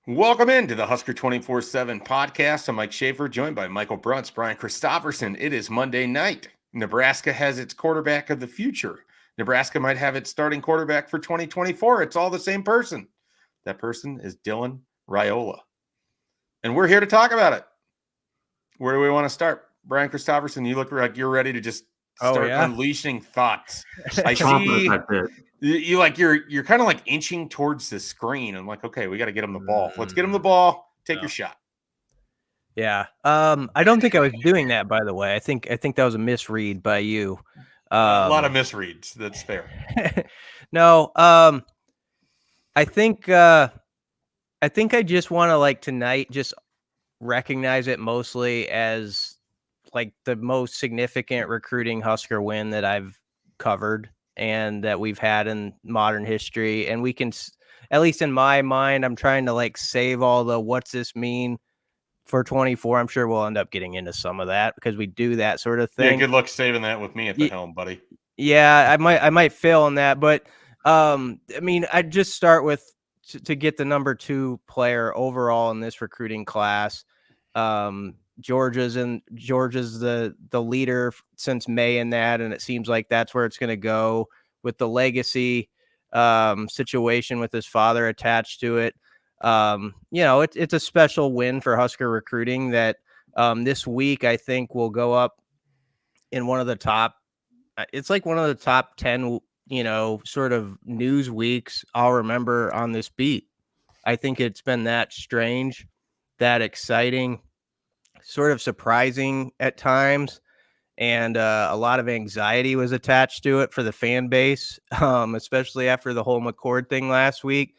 Welcome into the Husker247 Podcast. I'm Mike Schaefer, joined by Michael Bruntz, Brian Christopherson. It is Monday night. Nebraska has its quarterback of the future. Nebraska might have its starting quarterback for 2024. It's all the same person. That person is Dylan Raiola. And we're here to talk about it. Where do we want to start? Brian Christopherson, you look like you're ready to just start unleashing thoughts. I see you're kind of like inching towards the screen. I'm like, okay, we got to get him the ball. Let's get him the ball. Take your shot. Yeah. I don't think I was doing that, by the way. I think that was a misread by you. A lot of misreads. That's fair. No. I think I just want to, like, tonight just recognize it mostly as like the most significant recruiting Husker win that I've covered and that we've had in modern history. And we can, at least in my mind, I'm trying to like save all the what's this mean for 24. I'm sure we'll end up getting into some of that because we do that sort of thing. Yeah, good luck saving that with me at the helm, buddy. Yeah, I might fail on that, but I mean, I'd just start with to get the number 2 player overall in this recruiting class. Georgia's the leader since May in that, and it seems like that's where it's going to go with the legacy situation with his father attached to it. It's a special win for Husker recruiting that this week I think will go up in one of the top. It's like one of the top 10, sort of news weeks I'll remember on this beat. I think it's been that strange, that exciting, sort of surprising at times. And a lot of anxiety was attached to it for the fan base, especially after the whole McCord thing last week.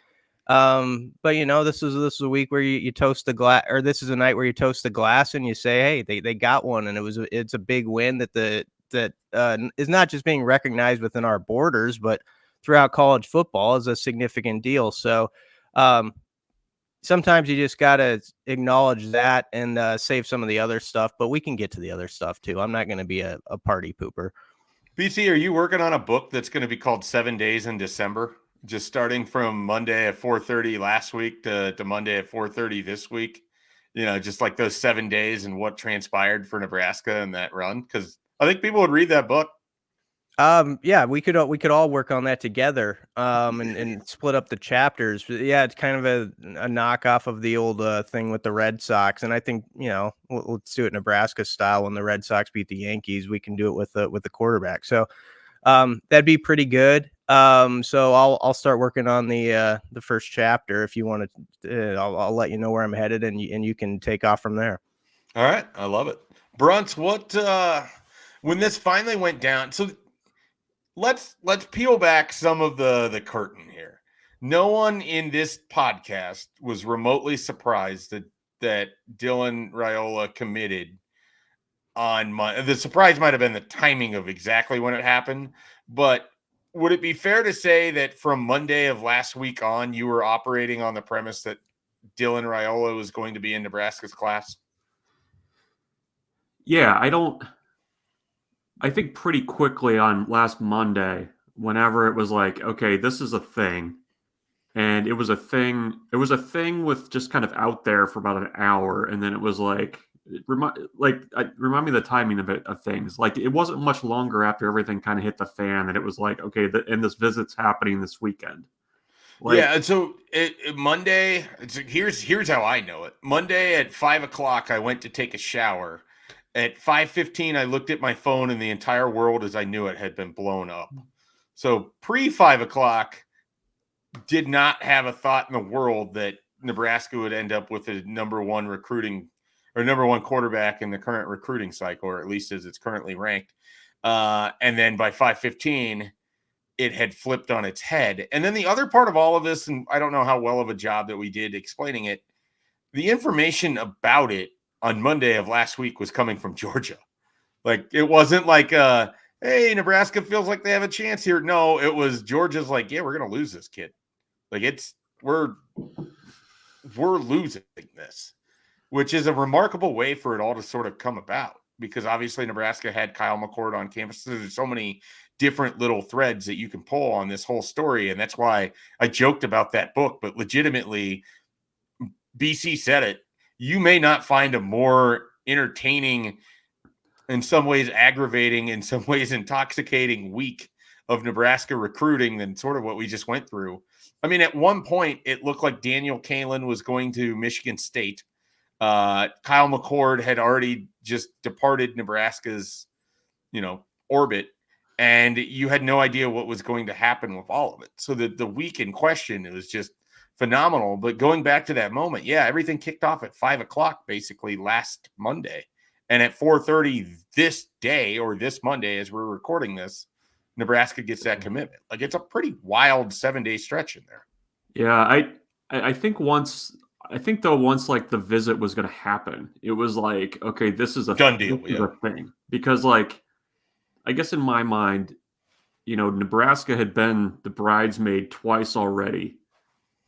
But this is a week where you toast the glass, or this is a night where you toast the glass and you say, hey, they got one, and it's a big win that is not just being recognized within our borders, but throughout college football is a significant deal. So sometimes you just got to acknowledge that and save some of the other stuff, but we can get to the other stuff too. I'm not going to be a party pooper. BC, are you working on a book that's going to be called 7 Days in December? Just starting from Monday at 4:30 last week to Monday at 4:30 this week, just like those 7 days and what transpired for Nebraska in that run. Because I think people would read that book. Yeah, we could all work on that together, and split up the chapters. Yeah, it's kind of a knockoff of the old thing with the Red Sox, and I think let's do it Nebraska style. When the Red Sox beat the Yankees, we can do it with the quarterback. So that'd be pretty good. So I'll start working on the first chapter if you want to. I'll let you know where I'm headed, and you can take off from there. All right, I love it, Bruntz. What when this finally went down? So let's peel back some of the curtain here. No one in this podcast was remotely surprised that Dylan Raiola committed on the surprise might have been the timing of exactly when it happened, but would it be fair to say that from Monday of last week on, you were operating on the premise that Dylan Raiola was going to be in Nebraska's class? Yeah, I think pretty quickly on last Monday, whenever it was like, okay, this is a thing. And it was a thing with just kind of out there for about an hour. And then it was like, remind me the timing of things. Like, it wasn't much longer after everything kind of hit the fan that it was like, okay, and this visit's happening this weekend. So Monday, here's how I know it. Monday at 5:00, I went to take a shower. At 5:15, I looked at my phone, and the entire world as I knew it had been blown up. So pre-5:00, did not have a thought in the world that Nebraska would end up with a number one quarterback in the current recruiting cycle, or at least as it's currently ranked. And then by 5:15, it had flipped on its head. And then the other part of all of this, and I don't know how well of a job that we did explaining it, the information about it on Monday of last week was coming from Georgia. Like, it wasn't like, hey, Nebraska feels like they have a chance here. No, it was Georgia's like, yeah, we're going to lose this kid. Like, we're losing this, which is a remarkable way for it all to sort of come about, because obviously Nebraska had Kyle McCord on campus. There's so many different little threads that you can pull on this whole story. And that's why I joked about that book, but legitimately BC said it. You may not find a more entertaining, in some ways aggravating, in some ways intoxicating week of Nebraska recruiting than sort of what we just went through. I mean, at one point, it looked like Daniel Kalen was going to Michigan State. Kyle McCord had already just departed Nebraska's, orbit, and you had no idea what was going to happen with all of it. So the week in question, it was just phenomenal. But going back to that moment, yeah, everything kicked off at 5:00 basically last Monday. And at 4:30 this day, or this Monday, as we're recording this, Nebraska gets that commitment. Like, it's a pretty wild 7-day stretch in there. Yeah, I think once like the visit was going to happen, it was like, okay, this is a done deal. This is a thing. Because, like, I guess in my mind, Nebraska had been the bridesmaid twice already,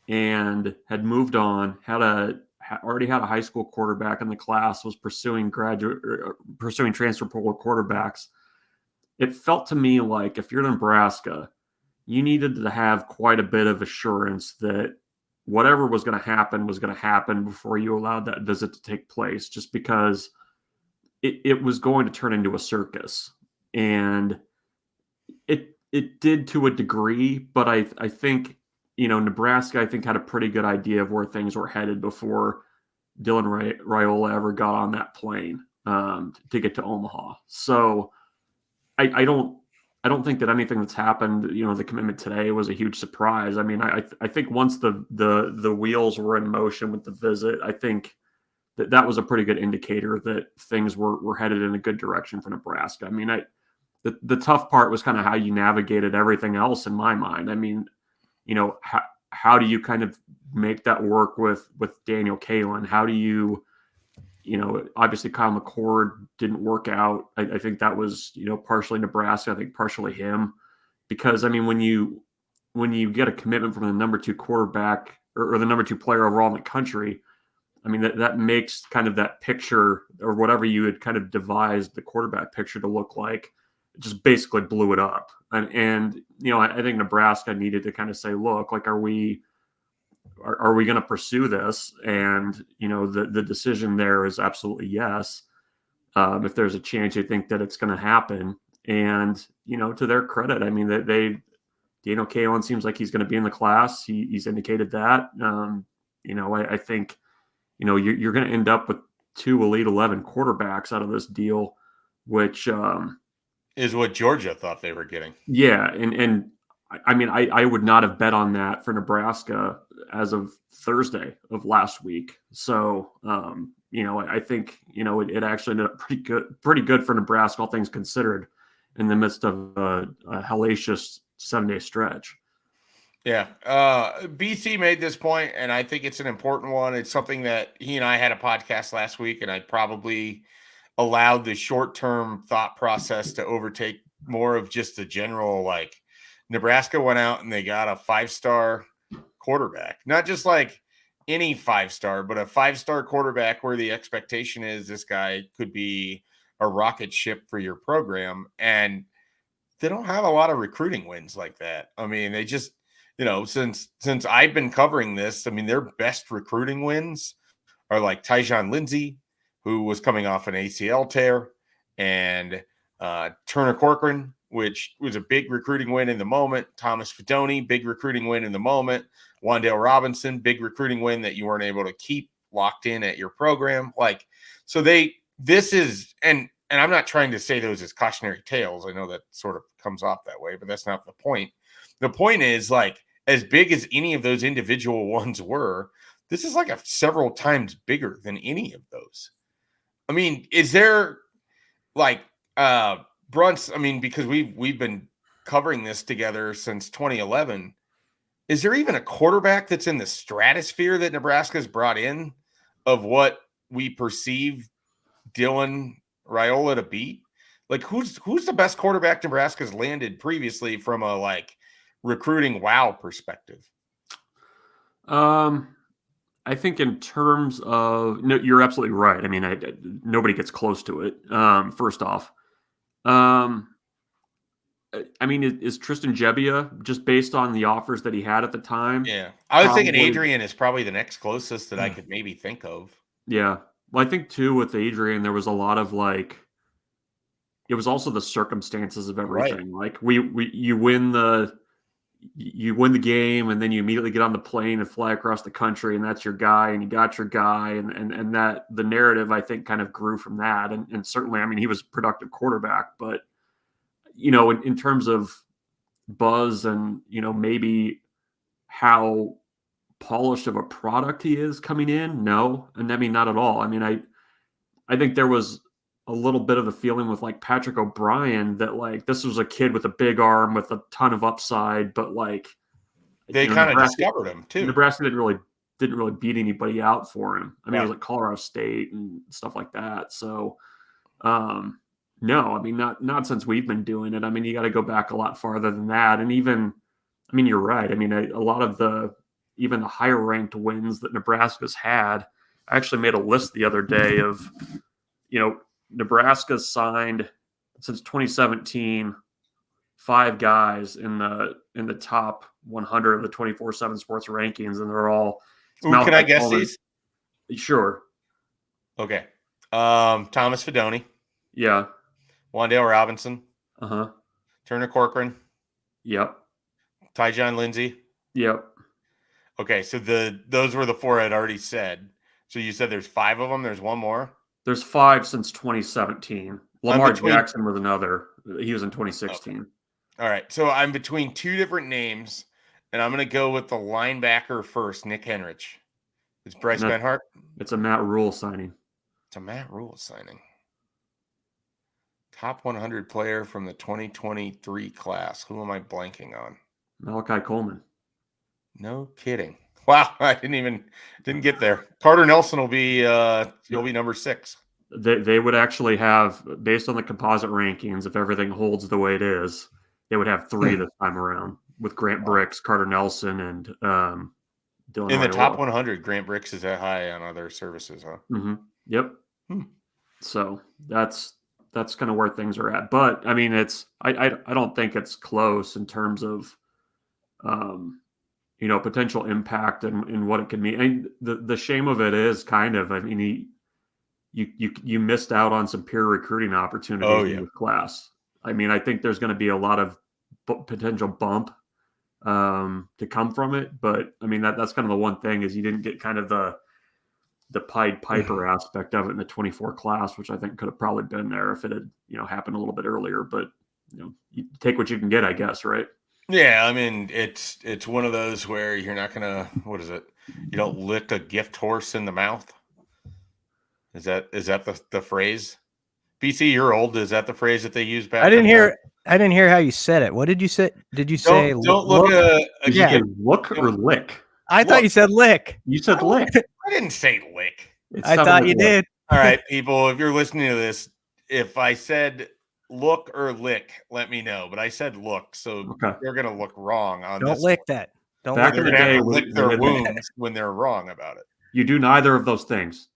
and had moved on, already had a high school quarterback in the class, was pursuing transfer portal quarterbacks. It felt to me like if you're Nebraska, you needed to have quite a bit of assurance that whatever was going to happen before you allowed that visit to take place, just because it was going to turn into a circus. And it did to a degree, but I think, Nebraska, I think, had a pretty good idea of where things were headed before Dylan Raiola ever got on that plane to get to Omaha. So I don't think that anything that's happened, the commitment today, was a huge surprise. I mean, I think once the wheels were in motion with the visit, I think that was a pretty good indicator that things were headed in a good direction for Nebraska. I mean, the tough part was kind of how you navigated everything else in my mind. I mean, how do you kind of make that work with Daniel Kalen? How do you, obviously Kyle McCord didn't work out. I think that was, partially Nebraska, I think partially him, because I mean, when you get a commitment from the number 2 quarterback or the number 2 player overall in the country, I mean, that makes kind of that picture, or whatever you had kind of devised the quarterback picture to look like, just basically blew it up. And I think Nebraska needed to kind of say, look, like, are we going to pursue this? And, the decision there is absolutely yes. If there's a chance you think that it's going to happen. And, to their credit, I mean, Daniel Kalen seems like he's going to be in the class. He's indicated that. I think, you're going to end up with 2 Elite 11 quarterbacks out of this deal, which is what Georgia thought they were getting. Yeah, and I mean, I would not have bet on that for Nebraska as of Thursday of last week. So, I think, it actually ended up pretty good for Nebraska, all things considered, in the midst of a hellacious 7-day stretch. Yeah. BC made this point, and I think it's an important one. It's something that he and I had a podcast last week, and I probably allowed the short-term thought process to overtake more of just the general, like, Nebraska went out and they got a 5-star quarterback, not just like any 5-star, but a 5-star quarterback where the expectation is this guy could be a rocket ship for your program. And they don't have a lot of recruiting wins like that. I mean, they just, since I've been covering this, I mean, their best recruiting wins are like Tyjon Lindsey, who was coming off an ACL tear, and Turner Corcoran, which was a big recruiting win in the moment. Thomas Fedoni, big recruiting win in the moment. Wan'Dale Robinson, big recruiting win that you weren't able to keep locked in at your program. Like, so this is, and I'm not trying to say those as cautionary tales. I know that sort of comes off that way, but that's not the point. The point is, like, as big as any of those individual ones were, this is like several times bigger than any of those. I mean, is there like Bruntz? I mean, because we've been covering this together since 2011. Is there even a quarterback that's in the stratosphere that Nebraska's brought in of what we perceive Dylan Raiola to be? Like, who's the best quarterback Nebraska's landed previously from a, like, recruiting wow perspective? I think in terms of, no, you're absolutely right. I mean, nobody gets close to it. First off, I mean, is Tristan Gebbia, just based on the offers that he had at the time? Yeah. I was thinking probably- Adrian is probably the next closest that I could maybe think of. Yeah. Well, I think too with Adrian, there was a lot of like, it was also the circumstances of everything. Like you win the game, and then you immediately get on the plane and fly across the country, and that's your guy, and you got your guy, and that the narrative I think kind of grew from that. And certainly, I mean, he was a productive quarterback, but in terms of buzz and maybe how polished of a product he is coming in, no, and I mean not at all. I mean, I think there was a little bit of a feeling with like Patrick O'Brien that like this was a kid with a big arm with a ton of upside, but like they kind of discovered him too. Nebraska didn't really beat anybody out for him. I mean, Right. It was like Colorado State and stuff like that. So, no, I mean, not since we've been doing it. I mean, you got to go back a lot farther than that. And even, I mean, you're right. I mean, a lot of even the higher ranked wins that Nebraska's had. I actually made a list the other day of, Nebraska's signed since 2017 5 guys in the top 100 of the 24/7 Sports rankings, and they're all. Can I guess these? Sure. Okay. Thomas Fedoni. Yeah. Wandale Robinson. Uh-huh. Turner Corcoran. Yep. Tyjon Lindsey. Yep. Okay, so those were the 4 I'd already said. So you said there's 5 of them. There's one more. There's 5 since 2017. Lamar Jackson was another. He was in 2016. Okay. All right, so I'm between 2 different names, and I'm going to go with the linebacker first, Nick Henrich. It's Bryce Benhart. It's a Matt Rule signing. It's a Matt Rule signing. Top 100 player from the 2023 class. Who am I blanking on? Malachi Coleman. No kidding. Wow, I didn't get there. Carter Nelson will be he'll be number 6. They would actually have, based on the composite rankings, if everything holds the way it is, they would have 3 this time around with Grant Bricks, Carter Nelson, and Dylan in the Raiola. top 100. Grant Bricks is that high on other services, huh? Mm-hmm. Yep. So that's kind of where things are at. But I mean, I don't think it's close in terms of potential impact and what it can mean. And the shame of it is kind of, I mean, you missed out on some peer recruiting opportunities in the class. I mean, I think there's going to be a lot of potential bump to come from it. But I mean, that's kind of the one thing is you didn't get kind of the Pied Piper aspect of it in the 24 class, which I think could have probably been there if it had, happened a little bit earlier, but you take what you can get, I guess. Right. Yeah. I mean, it's one of those where you're not going to, what is it? You don't lick a gift horse in the mouth. Is that the phrase? BC, you're old. Is that the phrase that they use back? I didn't hear how you said it. What did you say? Did you say don't look look or lick? I thought you said lick. You said lick. I didn't say lick. I thought you did. All right, people, if you're listening to this, if I said look or lick, let me know. But I said look, so they're going to look wrong on this. Don't lick that. Don't Back in the day, lick their wounds when they're wrong about it. You do neither of those things.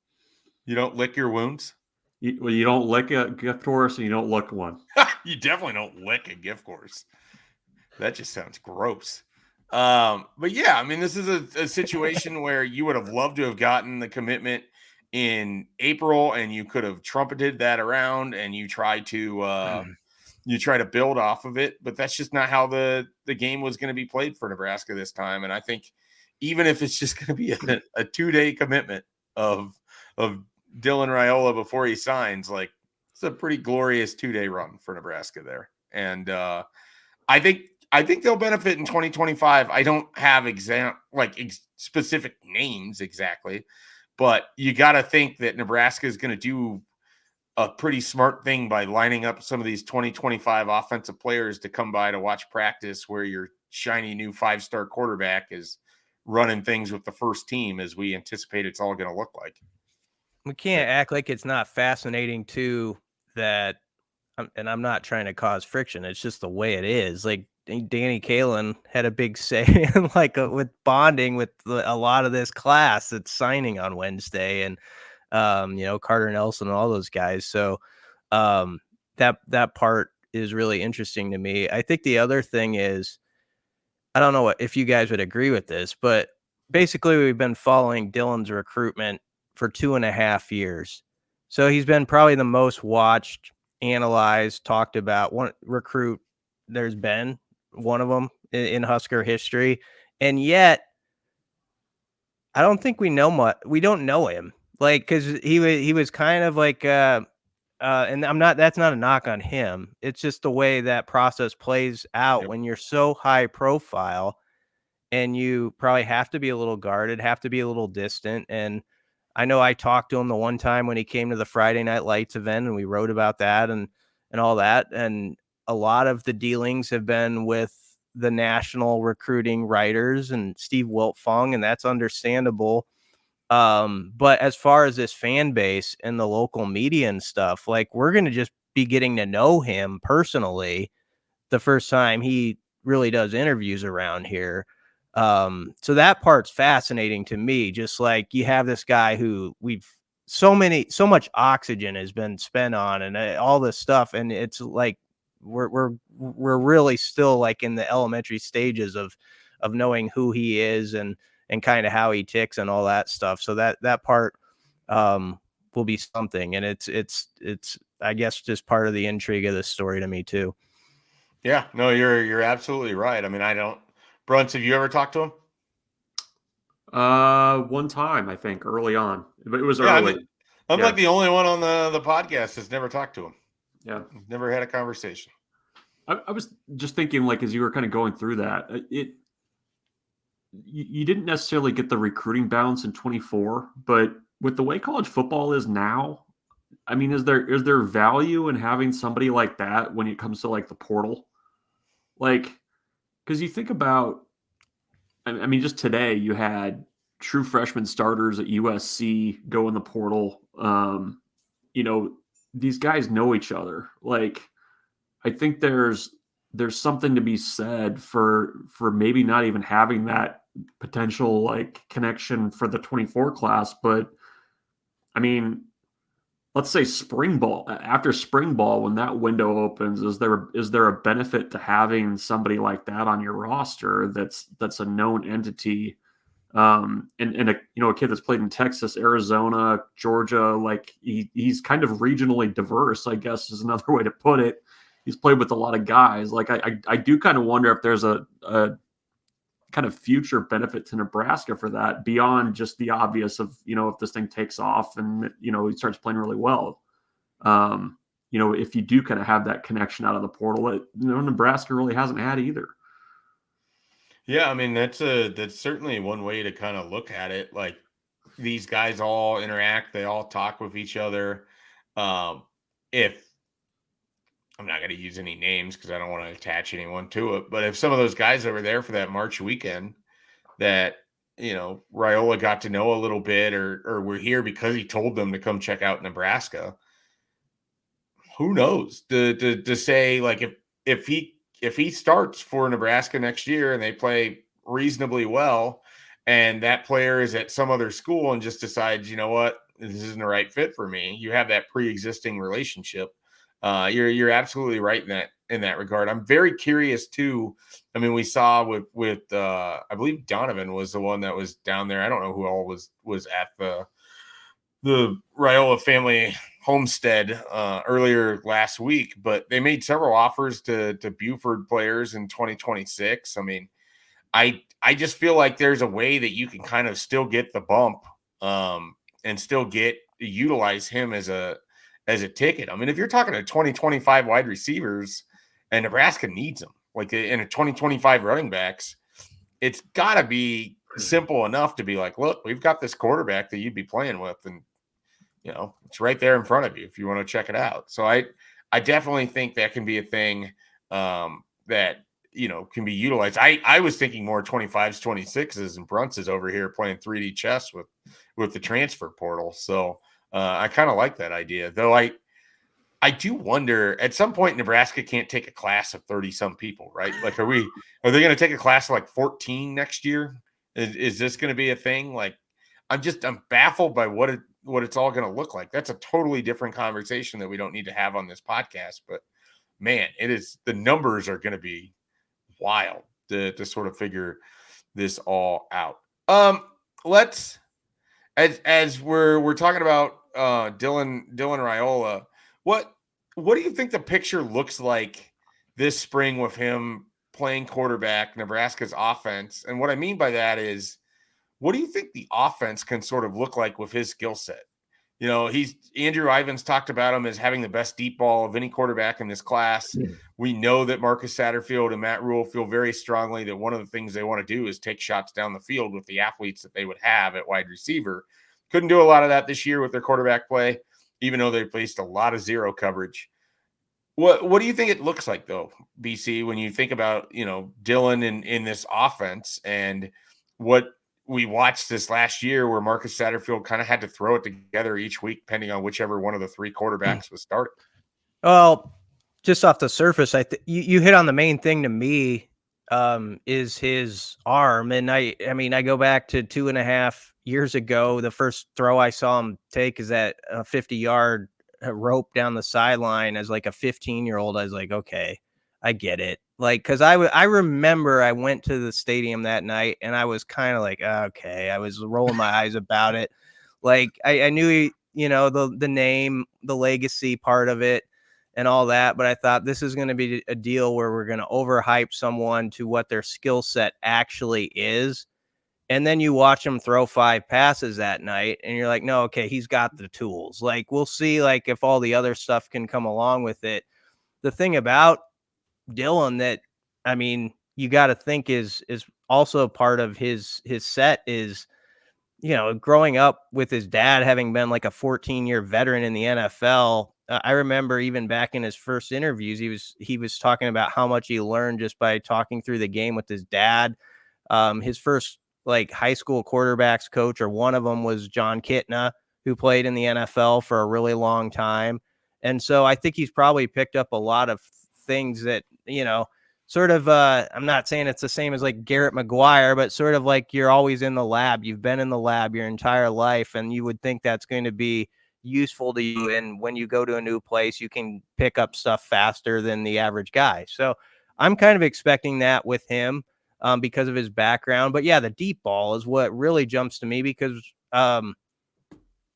You don't lick your wounds? You don't lick a gift horse and you don't look one. You definitely don't lick a gift horse. That just sounds gross. But yeah, I mean, this is a situation where you would have loved to have gotten the commitment in April, and you could have trumpeted that around, and you try to build off of it. But that's just not how the game was going to be played for Nebraska this time. And I think even if it's just going to be a 2-day commitment of Dylan Raiola before he signs, like, it's a pretty glorious 2-day run for Nebraska there. And I think they'll benefit in 2025. I don't have specific names exactly, but you got to think that Nebraska is going to do a pretty smart thing by lining up some of these 2025 offensive players to come by to watch practice, where your shiny new 5-star quarterback is running things with the first team, as we anticipate it's all going to look like. We can't act like it's not fascinating too, that, and I'm not trying to cause friction. It's just the way it is. Like, Danny Kalin had a big say in with bonding with a lot of this class that's signing on Wednesday, and Carter Nelson and all those guys. So that part is really interesting to me. I think the other thing is, I don't know if you guys would agree with this, but basically we've been following Dylan's recruitment for 2.5 years. So he's been probably the most watched, analyzed, talked about one recruit there's been, one of them in Husker history. And yet I don't think we know much. We don't know him, like, because he was kind of like, and that's not a knock on him. It's just the way that process plays out Yep. when you're so high profile, and you probably have to be a little guarded, have to be a little distant. And I know I talked to him the one time when he came to the Friday Night Lights event, and we wrote about that and all that. And a lot of the dealings have been with the national recruiting writers and Steve Wiltfong, and that's understandable. But as far as this fan base and the local media and stuff, like, we're going to just be getting to know him personally the first time he really does interviews around here. So that part's fascinating to me. Just like, you have this guy who so much oxygen has been spent on, and all this stuff. And it's like, we're really still like in the elementary stages of knowing who he is and kind of how he ticks and all that stuff. So that part will be something. And it's I guess just part of the intrigue of this story to me too. Yeah, no, you're absolutely right. I mean, Bruntz, have you ever talked to him? One time, I think, early on, but it was Yeah, early. I'm like the only one on the podcast that's never talked to him. Yeah, never had a conversation. I was just thinking, like, as you were kind of going through that, you didn't necessarily get the recruiting balance in 24, but with the way college football is now, I mean, is there value in having somebody like that when it comes to, like, the portal? Like, because you think about, I mean, just today you had true freshman starters at USC go in the portal. These guys know each other. Like, I think there's something to be said for maybe not even having that potential, like, connection for the 24 class. But I mean, let's say after spring ball, when that window opens, is there a benefit to having somebody like that on your roster that's a known entity, and a kid that's played in Texas, Arizona, Georgia, like, he's kind of regionally diverse, I guess is another way to put it. He's played with a lot of guys. Like, I do kind of wonder if there's a kind of future benefit to Nebraska for that, beyond just the obvious of, if this thing takes off and, he starts playing really well. If you do kind of have that connection out of the portal, Nebraska really hasn't had either. Yeah, I mean, that's certainly one way to kind of look at it. Like, these guys all interact, they all talk with each other. If I'm not going to use any names because I don't want to attach anyone to it, but if some of those guys that were there for that March weekend that, Raiola got to know a little bit, or were here because he told them to come check out Nebraska, who knows? To say, like, if he starts for Nebraska next year and they play reasonably well, and that player is at some other school and just decides, you know what, this isn't the right fit for me, you have that pre-existing relationship. You're absolutely right in that regard. I'm very curious too. I mean, we saw with I believe Donovan was the one that was down there. I don't know who all was at the Raiola family homestead earlier last week, but they made several offers to Buford players in 2026. I mean, I just feel like there's a way that you can kind of still get the bump and still utilize him as a ticket. I mean, if you're talking to 2025 wide receivers and Nebraska needs them, like, in a 2025 running backs, it's got to be simple enough to be like, look, we've got this quarterback that you'd be playing with, and it's right there in front of you if you want to check it out. So I definitely think that can be a thing that can be utilized. I was thinking more 25s, 26s, and Bruntz is over here playing 3D chess with the transfer portal. So I kind of like that idea, though. I do wonder, at some point Nebraska can't take a class of 30 some people, right? Like, are they going to take a class of like 14 next year? Is this going to be a thing? Like, I'm baffled by what it's all going to look like. That's a totally different conversation that we don't need to have on this podcast. But man, the numbers are going to be wild to sort of figure this all out. Let's, as we're talking about Dylan Raiola, what do you think the picture looks like this spring with him playing quarterback, Nebraska's offense? And what I mean by that is, what do you think the offense can sort of look like with his skill set? You know, Andrew Ivins talked about him as having the best deep ball of any quarterback in this class. Yeah. We know that Marcus Satterfield and Matt Rule feel very strongly that one of the things they want to do is take shots down the field with the athletes that they would have at wide receiver. Couldn't do a lot of that this year with their quarterback play, even though they placed a lot of zero coverage. What do you think it looks like, though, BC, when you think about, you know, Dylan in this offense and what we watched this last year where Marcus Satterfield kind of had to throw it together each week, depending on whichever one of the three quarterbacks was starting? Well, just off the surface, you hit on the main thing to me, is his arm. And I mean, I go back to 2.5 years ago. The first throw I saw him take is that 50-yard rope down the sideline as like a 15-year-old. I was like, okay, I get it. Like, cause I remember I went to the stadium that night and I was kind of like, okay, I was rolling my eyes about it. Like I knew, you know, the name, the legacy part of it and all that, but I thought this is going to be a deal where we're going to overhype someone to what their skill set actually is. And then you watch him throw 5 passes that night and you're like, no, okay, he's got the tools. Like, we'll see, like, if all the other stuff can come along with it. The thing about Dylan that, I mean, you got to think is also part of his set is, you know, growing up with his dad having been like a 14-year veteran in the NFL. I remember even back in his first interviews, he was talking about how much he learned just by talking through the game with his dad. His first like high school quarterbacks coach, or one of them, was John Kitna, who played in the NFL for a really long time. And so I think he's probably picked up a lot of things that, you know, sort of, I'm not saying it's the same as like Garrett McGuire, but sort of like you're always in the lab. You've been in the lab your entire life, and you would think that's going to be useful to you. And when you go to a new place, you can pick up stuff faster than the average guy. So I'm kind of expecting that with him, because of his background. But yeah, the deep ball is what really jumps to me, because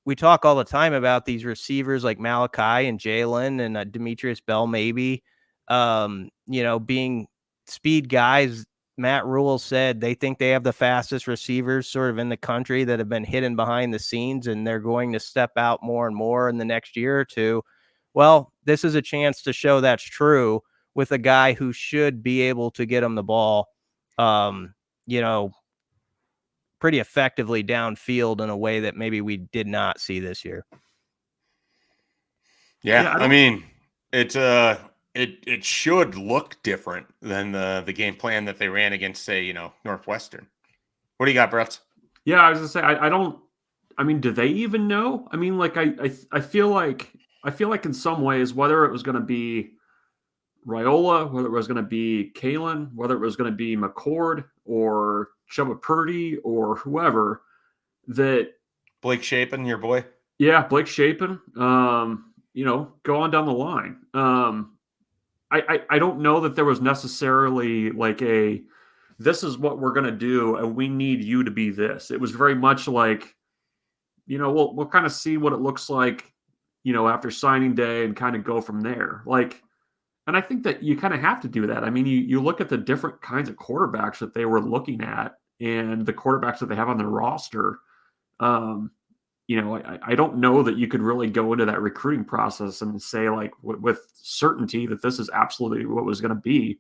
we talk all the time about these receivers like Malachi and Jalen and Demetrius Bell, maybe, you know, being speed guys. Matt Rule said they think they have the fastest receivers sort of in the country that have been hidden behind the scenes, and they're going to step out more and more in the next year or two. Well, this is a chance to show that's true with a guy who should be able to get him the ball, you know, pretty effectively downfield in a way that maybe we did not see this year. Yeah, I mean, it should look different than the game plan that they ran against, say, you know, Northwestern. What do you got, Bruntz? Yeah, I was gonna say I mean, do they even know? I mean, like I feel like in some ways, whether it was going to be Raiola, whether it was going to be Kalen, whether it was going to be McCord or Chubba Purdy or whoever, that Blake Shapen, your boy. Yeah, Blake Shapen. You know, go on down the line. I don't know that there was necessarily like this is what we're going to do, and we need you to be this. It was very much like, you know, we'll kind of see what it looks like, you know, after signing day and kind of go from there. Like, and I think that you kind of have to do that. I mean, you look at the different kinds of quarterbacks that they were looking at and the quarterbacks that they have on their roster. You know, I don't know that you could really go into that recruiting process and say like with certainty that this is absolutely what was going to be.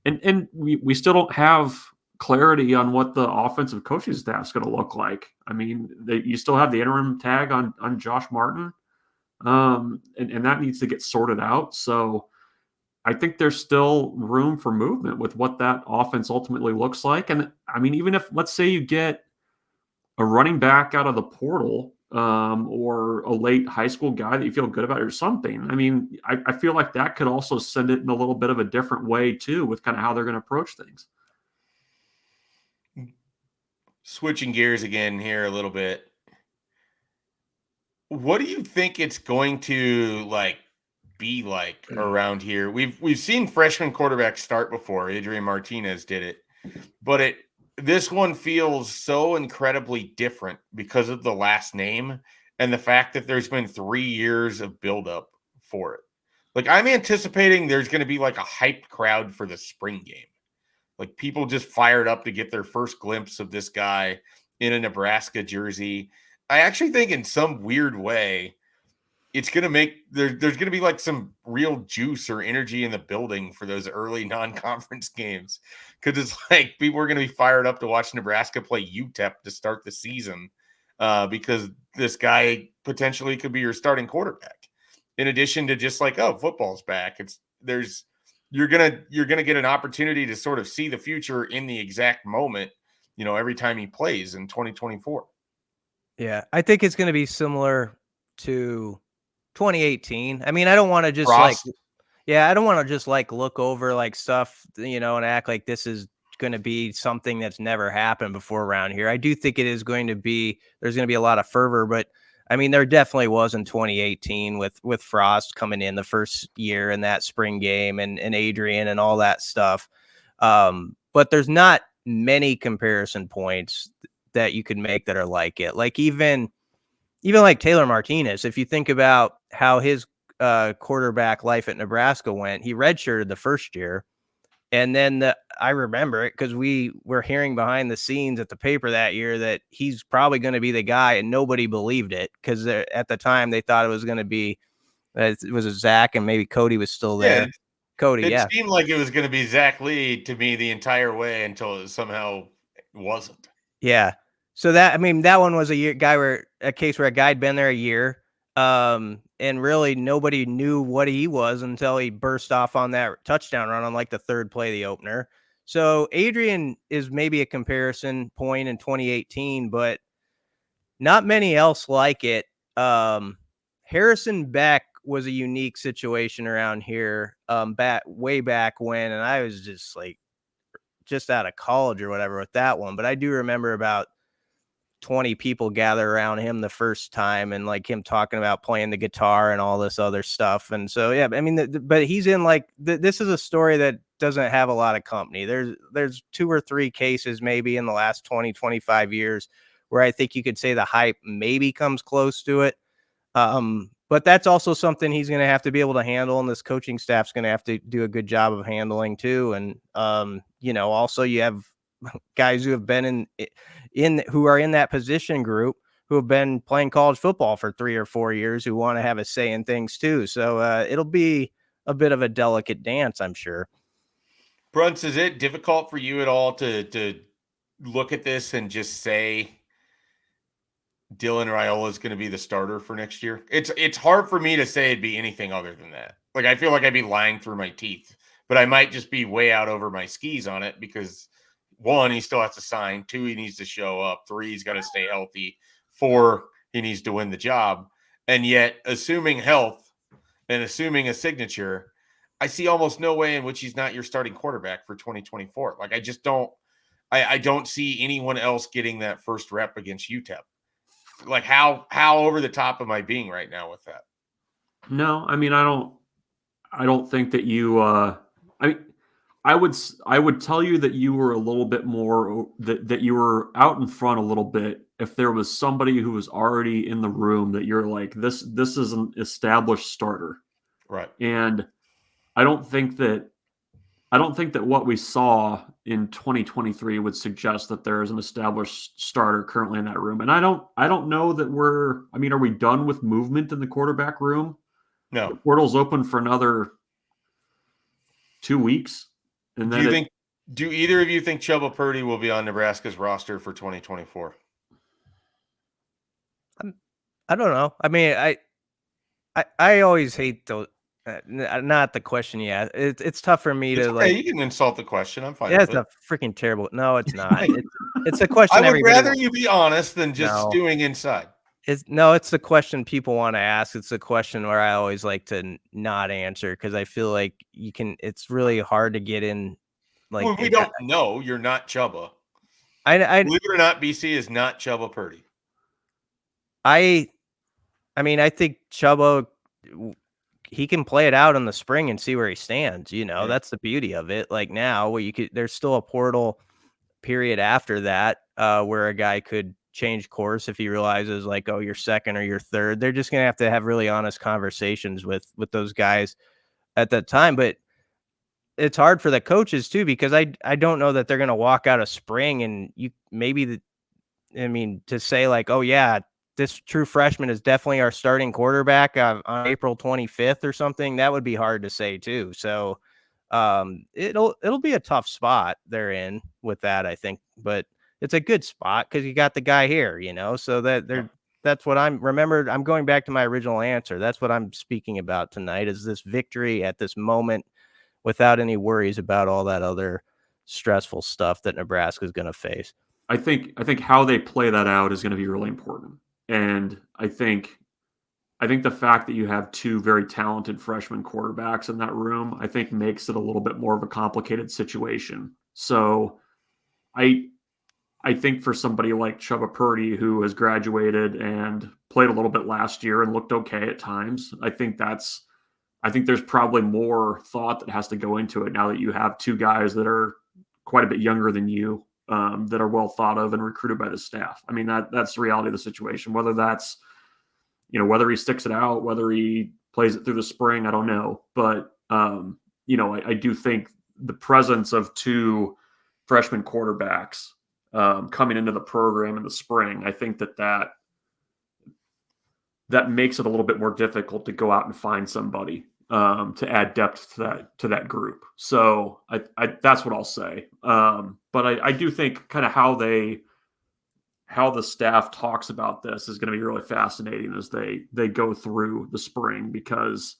And we still don't have clarity on what the offensive coaching staff is going to look like. I mean, you still have the interim tag on Josh Martin, and that needs to get sorted out. So I think there's still room for movement with what that offense ultimately looks like. And I mean, even if, let's say, you get a running back out of the portal, or a late high school guy that you feel good about or something. I mean, I feel like that could also send it in a little bit of a different way too, with kind of how they're going to approach things. Switching gears again here a little bit. What do you think it's going to like be like around here? We've seen freshman quarterbacks start before. Adrian Martinez did it, but this one feels so incredibly different because of the last name and the fact that there's been 3 years of buildup for it. Like, I'm anticipating there's going to be like a hyped crowd for the spring game. Like, people just fired up to get their first glimpse of this guy in a Nebraska jersey. I actually think in some weird way, it's going to make there's going to be like some real juice or energy in the building for those early non-conference games. Because it's like people are going to be fired up to watch Nebraska play UTEP to start the season because this guy potentially could be your starting quarterback. In addition to just like, oh, football's back. You're gonna get an opportunity to sort of see the future in the exact moment, every time he plays in 2024. Yeah, I think it's going to be similar to 2018. I mean, I don't want to just Frost. I don't want to just like look over like stuff, and act like this is going to be something that's never happened before around here. I do think there's going to be a lot of fervor, but I mean, there definitely was in 2018 with Frost coming in the first year in that spring game and Adrian and all that stuff. But there's not many comparison points that you could make that are like it. Like even like Taylor Martinez, if you think about how his quarterback life at Nebraska went, he redshirted the first year. And then I remember it because we were hearing behind the scenes at the paper that year that he's probably going to be the guy, and nobody believed it because at the time they thought it was going to be it was a Zach and maybe Cody was still there. Yeah, Cody, it seemed like it was going to be Zach Lee to me the entire way until it somehow wasn't. Yeah. So that one was a case where a guy had been there a year. And really nobody knew what he was until he burst off on that touchdown run on like the third play of the opener. So Adrian is maybe a comparison point in 2018, but not many else like it. Harrison Beck was a unique situation around here, way back when, and I was just out of college or whatever with that one. But I do remember about 20 people gather around him the first time and like him talking about playing the guitar and all this other stuff. And so, yeah, I mean, but he's in this is a story that doesn't have a lot of company. There's 2 or 3 cases maybe in the last 20, 25 years where I think you could say the hype maybe comes close to it. But that's also something he's going to have to be able to handle. And this coaching staff's going to have to do a good job of handling too. And, also you have guys who have been who are in that position group who have been playing college football for 3 or 4 years who want to have a say in things too. So it'll be a bit of a delicate dance, I'm sure. Bruntz, is it difficult for you at all to look at this and just say Dylan Raiola is going to be the starter for next year? It's hard for me to say it'd be anything other than that. Like, I feel like I'd be lying through my teeth, but I might just be way out over my skis on it because 1, he still has to sign. 2, he needs to show up. 3, he's got to stay healthy. 4, he needs to win the job. And yet, assuming health and assuming a signature, I see almost no way in which he's not your starting quarterback for 2024. Like, I just don't – I don't see anyone else getting that first rep against UTEP. Like, how over the top am I being right now with that? No, I mean, I don't think that you I would tell you that you were a little bit more that you were out in front a little bit if there was somebody who was already in the room that you're like, this is an established starter. Right. And I don't think that what we saw in 2023 would suggest that there is an established starter currently in that room. And I don't know that are we done with movement in the quarterback room? No. The portal's open for another 2 weeks. And then do either of you think Chubba Purdy will be on Nebraska's roster for 2024? I don't know. I mean, I always hate those. Not the question you asked. It's tough for me to like. You can insult the question. I'm fine. Yeah, with it's it. a freaking terrible. No, it's not. It's a question. I would rather you be honest than just stewing inside. It's the question people want to ask. It's a question where I always like to not answer because I feel like you can. It's really hard to get in. Like, well, we don't know. You're not Chubba. I believe it or not, BC is not Chubba Purdy. I mean, I think Chubba he can play it out in the spring and see where he stands. Yeah. That's the beauty of it. Like now, where there's still a portal period after that, where a guy could change course if he realizes like, oh, you're second or you're third. They're just gonna have really honest conversations with those guys at that time. But it's hard for the coaches too, because I don't know that they're gonna walk out of spring and to say like, oh yeah, this true freshman is definitely our starting quarterback on April 25th or something. That would be hard to say too. So it'll be a tough spot they're in with that, I think, but it's a good spot because you got the guy here, so that's what I'm going back to my original answer. That's what I'm speaking about tonight, is this victory at this moment without any worries about all that other stressful stuff that Nebraska is going to face. I think how they play that out is going to be really important. And I think the fact that you have two very talented freshman quarterbacks in that room, I think makes it a little bit more of a complicated situation. So I think for somebody like Chubba Purdy, who has graduated and played a little bit last year and looked okay at times, I think there's probably more thought that has to go into it now that you have two guys that are quite a bit younger than you, that are well thought of and recruited by the staff. I mean, that's the reality of the situation. Whether that's, whether he sticks it out, whether he plays it through the spring, I don't know. But, I do think the presence of two freshman quarterbacks coming into the program in the spring, I think that makes it a little bit more difficult to go out and find somebody to add depth to that group. So I that's what I'll say. But I do think kind of how the staff talks about this is going to be really fascinating as they go through the spring, because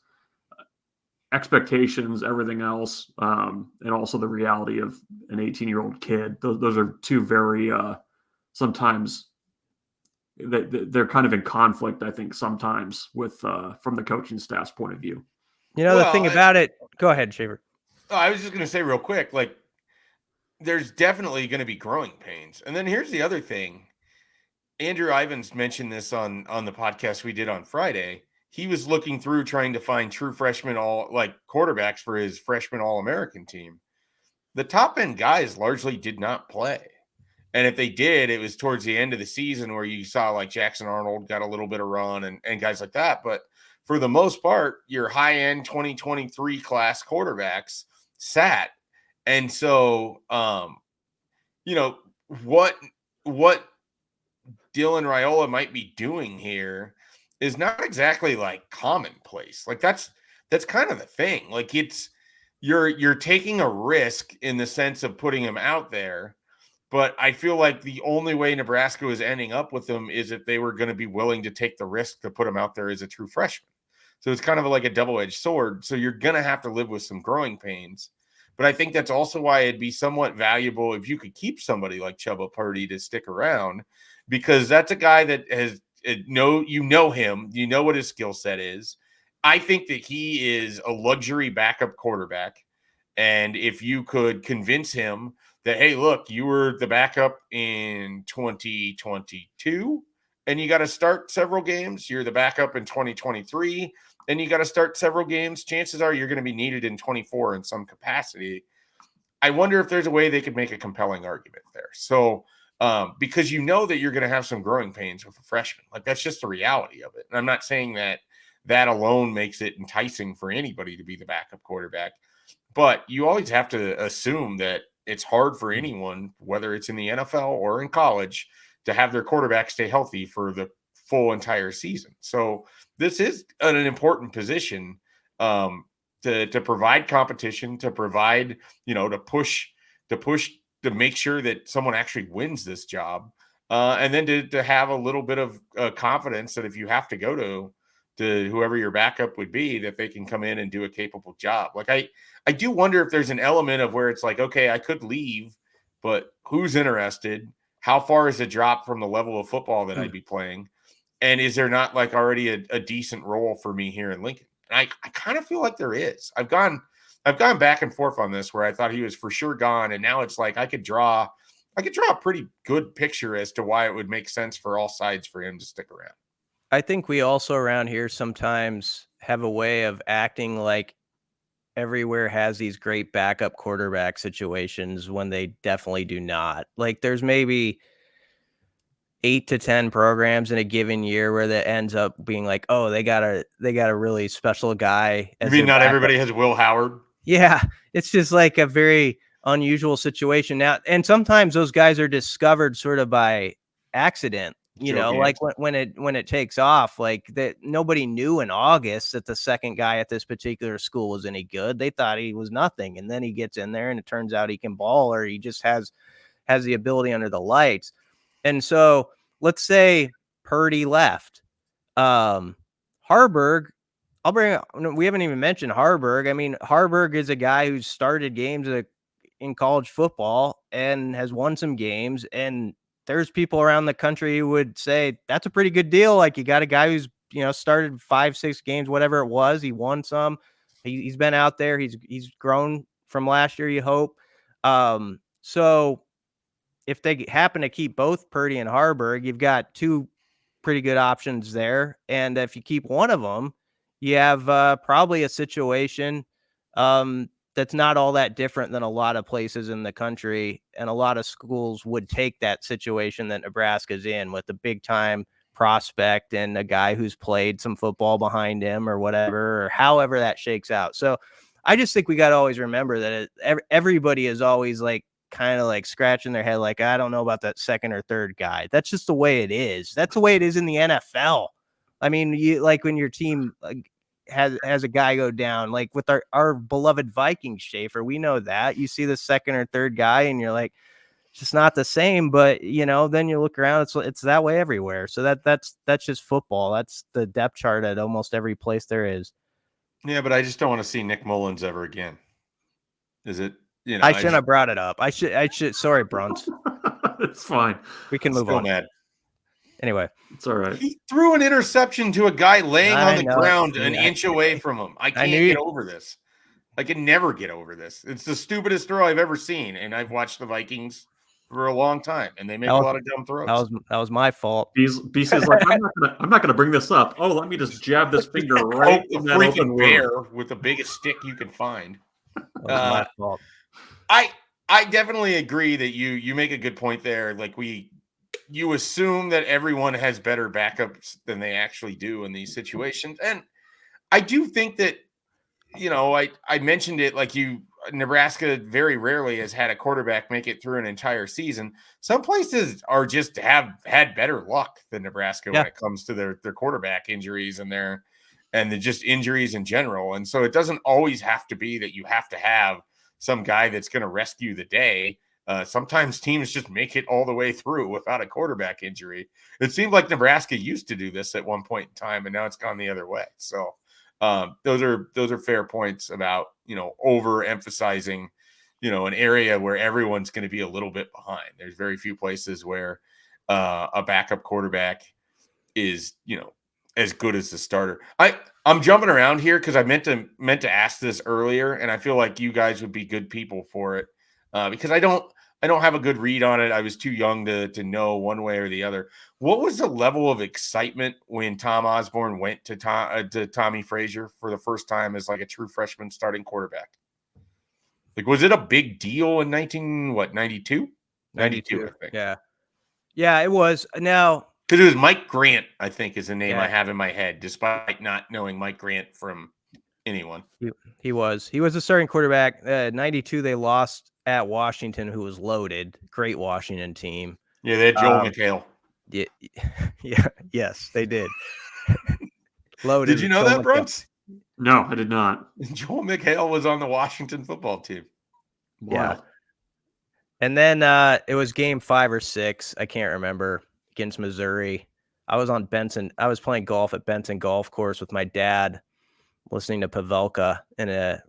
expectations, everything else, and also the reality of an 18-year-old kid. Those are two very sometimes they're kind of in conflict, I think, sometimes with from the coaching staff's point of view. The thing about it, go ahead, Schaefer. I was just going to say real quick, like, there's definitely going to be growing pains. And then here's the other thing. Andrew Ivins mentioned this on the podcast we did on Friday. He was looking through trying to find true freshman quarterbacks for his freshman All-American team. The top end guys largely did not play. And if they did, it was towards the end of the season where you saw like Jackson Arnold got a little bit of run and guys like that. But for the most part, your high-end 2023 class quarterbacks sat. And so, what Dylan Raiola might be doing here is not exactly like commonplace. Like that's kind of the thing. Like you're taking a risk in the sense of putting him out there. But I feel like the only way Nebraska was ending up with him is if they were going to be willing to take the risk to put him out there as a true freshman. So it's kind of like a double-edged sword. So you're going to have to live with some growing pains. But I think that's also why it'd be somewhat valuable if you could keep somebody like Chubba Purdy to stick around, because that's a guy that has him, you know what his skill set is. I think that he is a luxury backup quarterback. And if you could convince him that, hey, look, you were the backup in 2022 and you got to start several games. You're the backup in 2023 and you got to start several games. Chances are you're going to be needed in 24 in some capacity. I wonder if there's a way they could make a compelling argument there. So, because you know that you're going to have some growing pains with a freshman. Like, that's just the reality of it. And I'm not saying that alone makes it enticing for anybody to be the backup quarterback, but you always have to assume that it's hard for anyone, whether it's in the NFL or in college, to have their quarterback stay healthy for the full entire season. So this is an important position to provide competition, to provide, to push, to make sure that someone actually wins this job. And then to have a little bit of confidence that if you have to go to whoever your backup would be, that they can come in and do a capable job. Like I do wonder if there's an element of where it's like, okay, I could leave, but who's interested? How far is the drop from the level of football that I'd be playing? And is there not like already a decent role for me here in Lincoln? And I kind of feel like there is. I've gone back and forth on this where I thought he was for sure gone. And now it's like, I could draw a pretty good picture as to why it would make sense for all sides for him to stick around. I think we also around here sometimes have a way of acting like everywhere has these great backup quarterback situations when they definitely do not. Like there's maybe 8 to 10 programs in a given year where that ends up being like, oh, they got a really special guy You as mean their not backup. everybody has Will Howard? Yeah, it's just like a very unusual situation now. And sometimes those guys are discovered sort of by accident, like when it takes off, like that nobody knew in August that the second guy at this particular school was any good. They thought he was nothing. And then he gets in there and it turns out he can ball, or he just has the ability under the lights. And so let's say Purdy left. Harburg, we haven't even mentioned Harburg. I mean, Harburg is a guy who's started games in college football and has won some games. And there's people around the country who would say that's a pretty good deal. Like you got a guy who's, started 5-6 games, whatever it was. He won some. He's been out there. He's grown from last year, you hope. So if they happen to keep both Purdy and Harburg, you've got two pretty good options there. And if you keep one of them, you have probably a situation that's not all that different than a lot of places in the country. And a lot of schools would take that situation that Nebraska's in with a big time prospect and a guy who's played some football behind him or whatever, or however that shakes out. So I just think we got to always remember that everybody is always like, kind of like scratching their head like, I don't know about that second or third guy. That's just the way it is. That's the way it is in the NFL. I mean, you like when your team has a guy go down, like with our beloved Vikings, Schaefer, we know that. You see the second or third guy and you're like, it's just not the same. But then you look around, it's that way everywhere. So that's just football. That's the depth chart at almost every place there is. Yeah, but I just don't want to see Nick Mullins ever again. Is it? I shouldn't have brought it up. I should. Sorry, Bruntz. It's fine. We can move on. Mad. Anyway, it's all right. He threw an interception to a guy laying on the ground an inch away from him. I can't get over this. I can never get over this. It's the stupidest throw I've ever seen, and I've watched the Vikings for a long time, and they make a lot of dumb throws. That was my fault. BC's like, I'm not gonna bring this up. Oh, let me just jab this finger right in that open bear with the biggest stick you can find. That was my fault. I definitely agree that you make a good point there. Like you assume that everyone has better backups than they actually do in these situations. And I do think that, I mentioned it like Nebraska very rarely has had a quarterback make it through an entire season. Some places are just have had better luck than Nebraska when it comes to their quarterback injuries and the just injuries in general. And so it doesn't always have to be that you have to have some guy that's going to rescue the day. Sometimes teams just make it all the way through without a quarterback injury. It seemed like Nebraska used to do this at one point in time, and now it's gone the other way. So those are fair points about, overemphasizing, an area where everyone's going to be a little bit behind. There's very few places where a backup quarterback is, as good as the starter. I'm jumping around here because I meant to ask this earlier, and I feel like you guys would be good people for it because I don't have a good read on it. I was too young to know one way or the other. What was the level of excitement when Tom Osborne went to Tommy Frasier for the first time as like a true freshman starting quarterback? Like, was it a big deal in 92? 92, I think. Yeah, it was. Now, because it was Mike Grant, I think, is the name I have in my head, despite not knowing Mike Grant from anyone. He was a starting quarterback. 92, they lost at Washington, who was loaded. Great Washington team. Yeah, they had Joel McHale. Yeah, yes, they did. Loaded. Did you know that, Bruntz? No, I did not. Joel McHale was on the Washington football team. Wow. Yeah. And then it was game 5 or 6. I can't remember. Against Missouri. I was on Benson. I was playing golf at Benson Golf Course with my dad, listening to Pavelka in a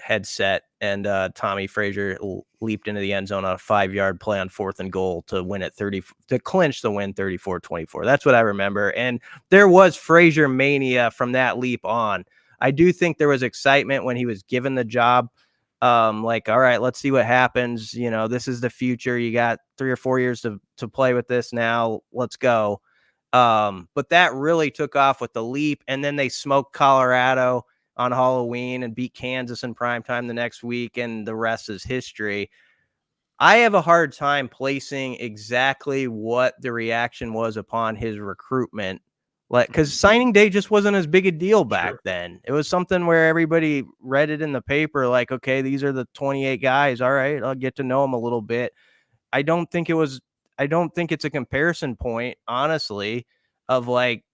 headset, and Tommy Frasier leaped into the end zone on a 5-yard play on 4th and goal to win at 30 to clinch the win 34-24. That's what I remember. And there was Frasier mania from that leap on. I do think there was excitement when he was given the job. Like, all right, let's see what happens. This is the future. You got 3 or 4 years to play with this now. Let's go. But that really took off with the leap, and then they smoked Colorado on Halloween and beat Kansas in primetime the next week, and the rest is history. I have a hard time placing exactly what the reaction was upon his recruitment. Like, because signing day just wasn't as big a deal back then. It was something where everybody read it in the paper, like, okay, these are the 28 guys. All right, I'll get to know them a little bit. I don't think it's a comparison point, honestly, of like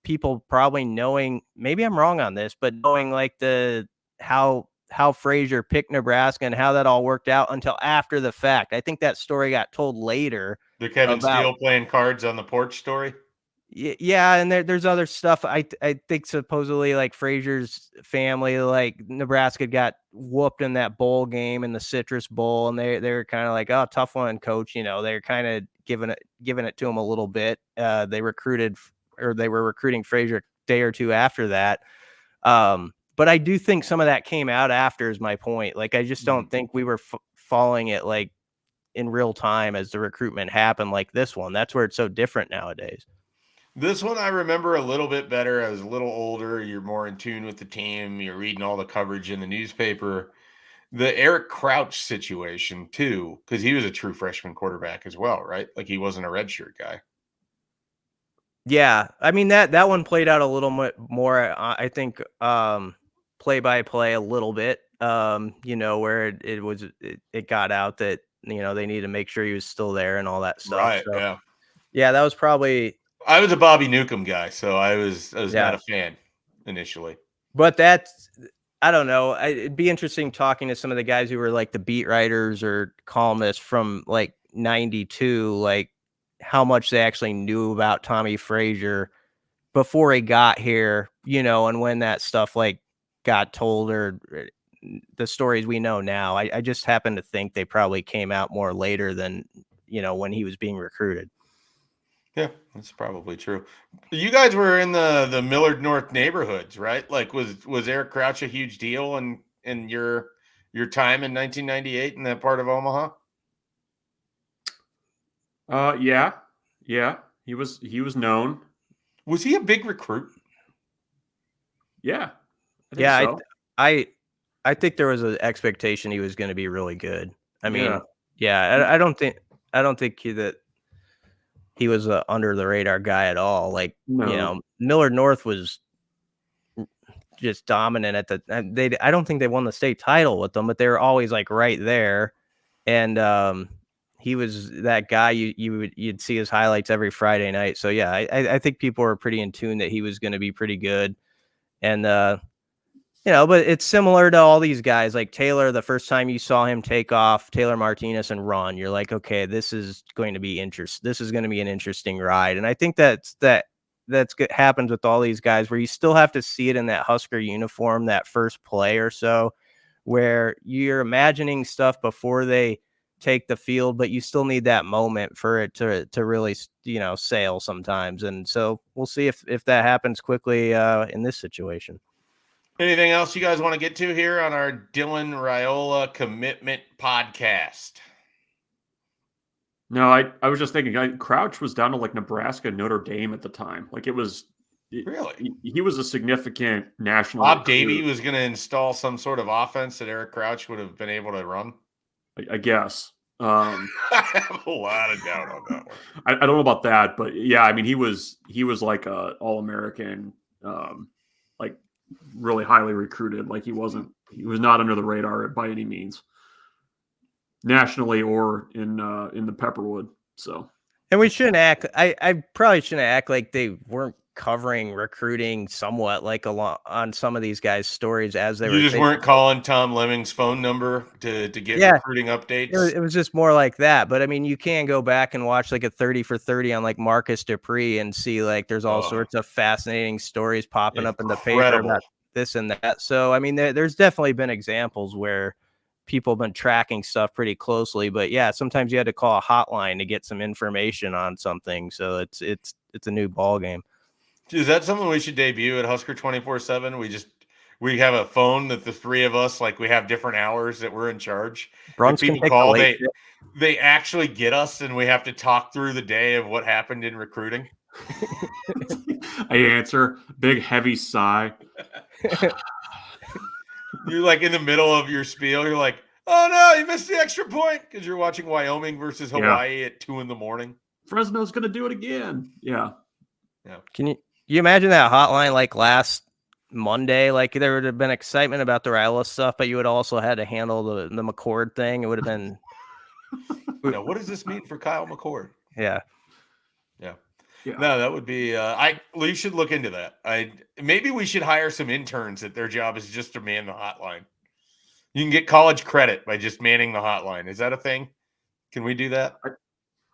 people probably knowing, maybe I'm wrong on this, but knowing like how Frasier picked Nebraska and how that all worked out until after the fact. I think that story got told later. The Kevin Steele playing cards on the porch story. Yeah, and there's other stuff. I think supposedly like Frasier's family, like Nebraska got whooped in that bowl game in the Citrus Bowl, and they're kind of like, oh, tough one, coach. They're kind of giving it to him a little bit. They were recruiting Frasier a day or two after that. But I do think some of that came out after, is my point. Like, I just don't think we were following it like in real time as the recruitment happened like this one. That's where it's so different nowadays. This one I remember a little bit better. I was a little older. You're more in tune with the team. You're reading all the coverage in the newspaper. The Eric Crouch situation, too, because he was a true freshman quarterback as well, right? Like, he wasn't a redshirt guy. Yeah, I mean, that one played out a little more, I think, play by play a little bit, where it got out that, they need to make sure he was still there and all that stuff. Right, so, yeah. Yeah, that was probably. I was a Bobby Newcomb guy, so I was Yeah. not a fan initially. But I don't know. It'd be interesting talking to some of the guys who were like the beat writers or columnists from like 92, like how much they actually knew about Tommy Frasier before he got here, and when that stuff like got told, or the stories we know now. I just happen to think they probably came out more later than, when he was being recruited. Yeah, that's probably true. You guys were in the Millard North neighborhoods, right? Like, was Eric Crouch a huge deal in your time in 1998 in that part of Omaha? Yeah. He was known. Was he a big recruit? Yeah. I think so. I think there was an expectation he was going to be really good. I mean, I don't think that he was a under the radar guy at all. Like, No. Millard North was just dominant at I don't think they won the state title with them, but they were always like right there. And he was that guy you'd see his highlights every Friday night. So yeah, I think people were pretty in tune that he was going to be pretty good. And but it's similar to all these guys like Taylor. The first time you saw him take off, Taylor Martinez, and run, you're like, okay, this is going to be This is going to be an interesting ride. And I think that's happens with all these guys, where you still have to see it in that Husker uniform, that first play or so, where you're imagining stuff before they take the field, but you still need that moment for it to really, sail sometimes. And so we'll see if that happens quickly in this situation. Anything else you guys want to get to here on our Dylan Raiola commitment podcast? No, I was just thinking, Crouch was down to like Nebraska, Notre Dame at the time. Like, it was really, he was a significant national. Bob Davie was going to install some sort of offense that Eric Crouch would have been able to run. I guess. I have a lot of doubt on that one. I don't know about that, but yeah, I mean, he was like a All-American, like really highly recruited. Like, he was not under the radar by any means, nationally or in the Pepperwood. So, and we shouldn't act. I probably shouldn't act like they weren't covering recruiting somewhat, like on some of these guys' stories as they were. You just weren't calling Tom Lemming's phone number to get recruiting updates. It was just more like that. But I mean, you can go back and watch like a 30 for 30 on like Marcus Dupree and see like there's all sorts of fascinating stories popping up in the paper about this and that. So I mean, there's definitely been examples where people have been tracking stuff pretty closely. But yeah, sometimes you had to call a hotline to get some information on something. So it's a new ball game. Is that something we should debut at Husker247? we have a phone that the three of us, like we have different hours that we're in charge. Bruntz If can people take the call, late they actually get us, and we have to talk through the day of what happened in recruiting. I answer, big heavy sigh. You're like in the middle of your spiel. You're like, oh no, you missed the extra point because you're watching Wyoming versus Hawaii at 2 a.m. Fresno's going to do it again. Yeah. Can you imagine that hotline like last Monday? Like there would have been excitement about the Raiola stuff, but you would also had to handle the McCord thing. It would have been. Now, what does this mean for Kyle McCord? Yeah. No, that would be. We should look into that. Maybe we should hire some interns that their job is just to man the hotline. You can get college credit by just manning the hotline. Is that a thing? Can we do that?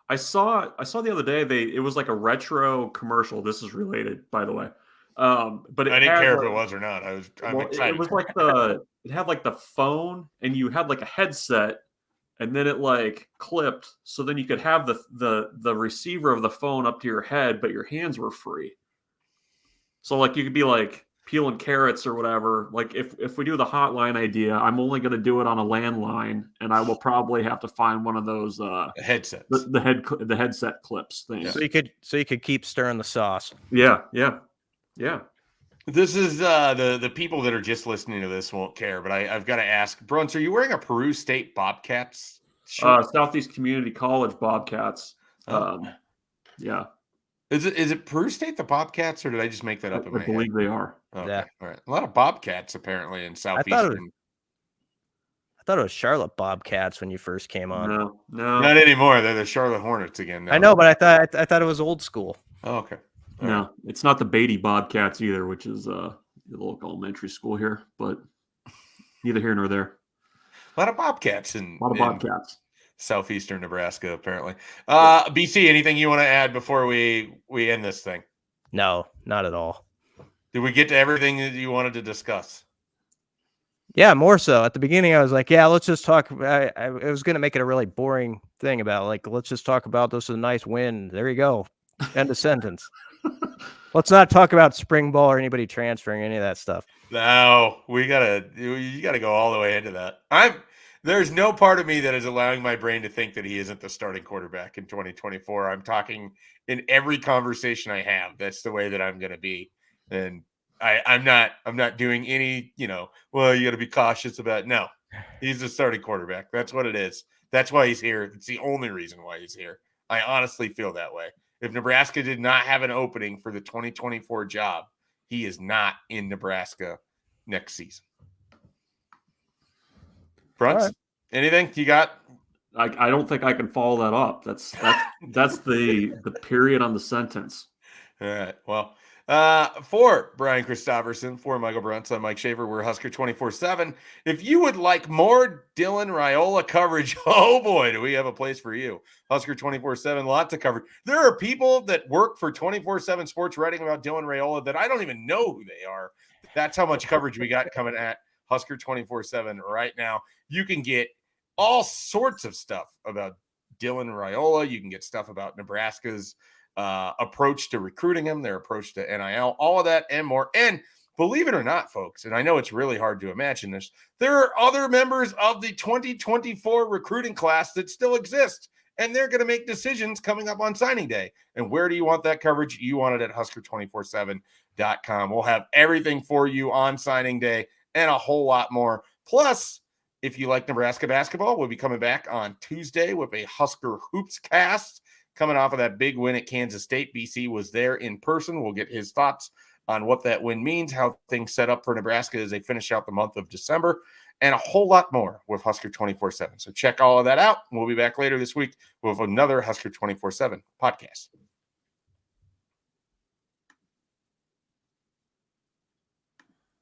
I saw the other day it was like a retro commercial. This is related, by the way. But I didn't care if it was or not. I'm excited. It was like it had like the phone, and you had like a headset, and then it like clipped, so then you could have the receiver of the phone up to your head, but your hands were free. So like you could be like peeling carrots or whatever. Like if we do the hotline idea, I'm only going to do it on a landline, and I will probably have to find one of those headsets, the headset clips things. Yeah. So you could keep stirring the sauce. Yeah. This is the people that are just listening to this won't care, but I've got to ask, Bruntz, are you wearing a Peru State Bobcats shirt? Southeast Community College Bobcats. Yeah. Is it Peru State the Bobcats, or did I just make that up? I believe they are. Okay. Yeah. All right. A lot of Bobcats apparently in Southeastern. I thought it was Charlotte Bobcats when you first came on. No, not anymore. They're the Charlotte Hornets again now. I know, but I thought it was old school. Oh, okay. No, it's not the Beatty Bobcats either, which is the local elementary school here, but neither here nor there. A lot of Bobcats in Southeastern Nebraska, apparently. BC, anything you want to add before we end this thing? No, not at all. Did we get to everything that you wanted to discuss? Yeah, more so. At the beginning, I was like, yeah, let's just talk. I was going to make it a really boring thing about, like, let's just talk about this is a nice win. There you go. End of sentence. Let's not talk about spring ball or anybody transferring, any of that stuff. No, you gotta go all the way into that. There's no part of me that is allowing my brain to think that he isn't the starting quarterback in 2024. I'm talking in every conversation I have. That's the way that I'm going to be. And I'm not doing any, well, you got to be cautious about. No, he's the starting quarterback. That's what it is. That's why he's here. It's the only reason why he's here. I honestly feel that way. If Nebraska did not have an opening for the 2024 job, he is not in Nebraska next season. Bruntz, anything you got? I don't think I can follow that up. That's the period on the sentence. All right. Well, for Brian Christopherson, for Michael Bruntz, I'm Mike Schaefer. We're Husker247. If you would like more Dylan Raiola coverage, oh boy, do we have a place for you. Husker247, lots of coverage. There are people that work for 24/7 Sports writing about Dylan Raiola that I don't even know who they are. That's how much coverage we got coming at Husker247 right now. You can get all sorts of stuff about Dylan Raiola. You can get stuff about Nebraska's approach to recruiting him, their approach to NIL, all of that and more. And believe it or not, folks, and I know it's really hard to imagine this, there are other members of the 2024 recruiting class that still exist, and they're going to make decisions coming up on signing day. And where do you want that coverage? You want it at Husker247.com. We'll have everything for you on signing day and a whole lot more. Plus, if you like Nebraska basketball, we'll be coming back on Tuesday with a Husker Hoops cast. Coming off of that big win at Kansas State, BC was there in person. We'll get his thoughts on what that win means, how things set up for Nebraska as they finish out the month of December, and a whole lot more with Husker247. So check all of that out. We'll be back later this week with another Husker247 podcast.